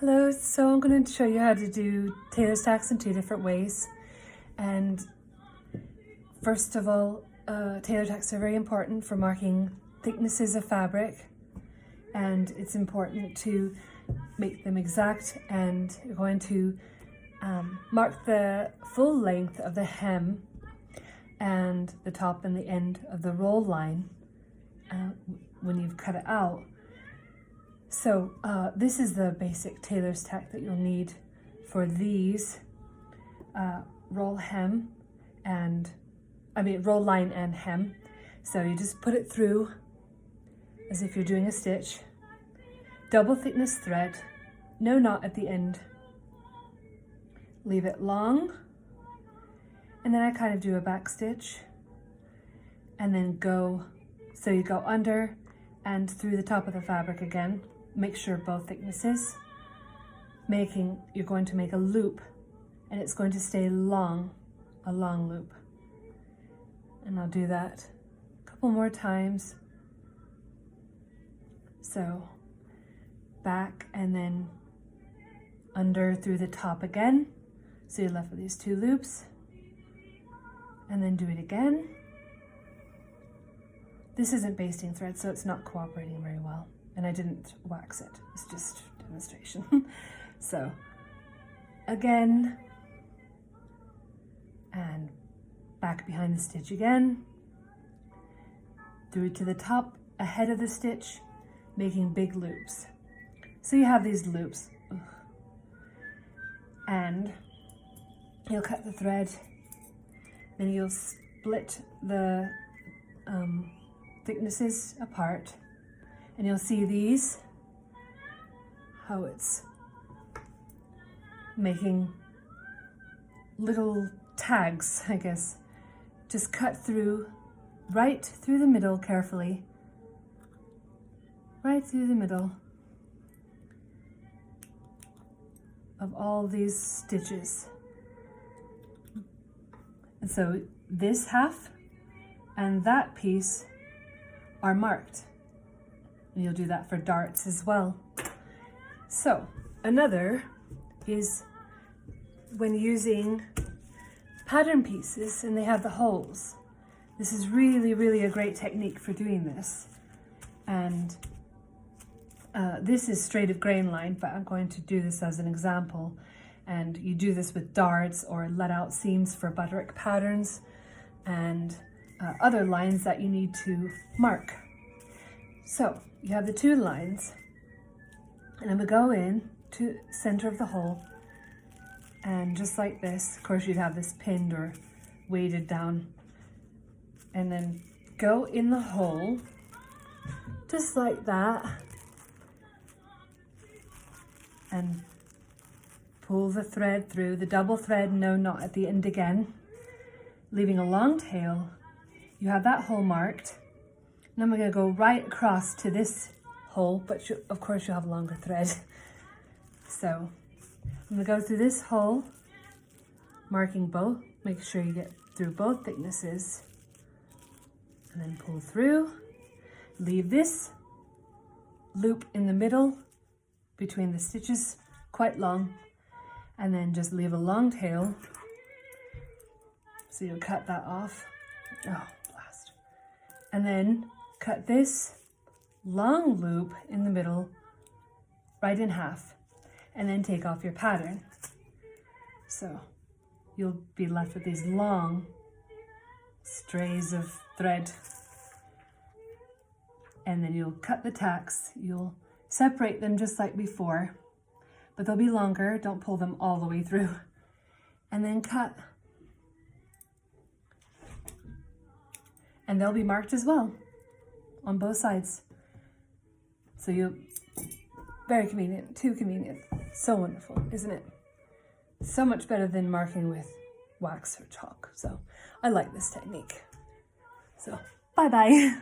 Hello, so I'm going to show you how to do Tailor Tacks in two different ways. And first of all, Tailor Tacks are very important for marking thicknesses of fabric, and it's important to make them exact. And you're going to mark the full length of the hem and the top and the end of the roll line when you've cut it out. So this is the basic tailor's tack that you'll need for these roll line and hem. So you just put it through as if you're doing a stitch, double thickness thread, no knot at the end, leave it long, and then I kind of do a back stitch and then so you go under and through the top of the fabric again. Make sure both thicknesses, you're going to make a loop, and it's going to stay long, a long loop. And I'll do that a couple more times. So back and then under through the top again. So you're left with these two loops, and then do it again. This isn't basting thread, so it's not cooperating very well. And I didn't wax it, it's just demonstration. So again, and back behind the stitch again, through to the top ahead of the stitch, making big loops. So you have these loops. And you'll cut the thread, then you'll split the thicknesses apart. And you'll see these, how it's making little tags, I guess. Just cut through, right through the middle carefully. Right through the middle of all these stitches. And so this half and that piece are marked. And you'll do that for darts as well. So another is when using pattern pieces and they have the holes. This is really, really a great technique for doing this. And this is straight of grain line, but I'm going to do this as an example. And you do this with darts or let out seams for butterick patterns and other lines that you need to mark. So you have the two lines, and I'm gonna go in to center of the hole, and just like this, of course you'd have this pinned or weighted down, and then go in the hole, just like that, and pull the thread through, the double thread, no knot at the end again, leaving a long tail. You have that hole marked. And I'm going to go right across to this hole, but of course you'll have longer thread. So I'm going to go through this hole, marking both, make sure you get through both thicknesses, and then pull through, leave this loop in the middle between the stitches, quite long, and then just leave a long tail. So you'll cut that off. Oh, blast. And then cut this long loop in the middle, right in half, and then take off your pattern. So you'll be left with these long strays of thread. And then you'll cut the tacks. You'll separate them just like before, but they'll be longer. Don't pull them all the way through. And then cut. And they'll be marked as well on both sides. So very convenient, too convenient. So wonderful, isn't it? So much better than marking with wax or chalk. So I like this technique. So bye-bye.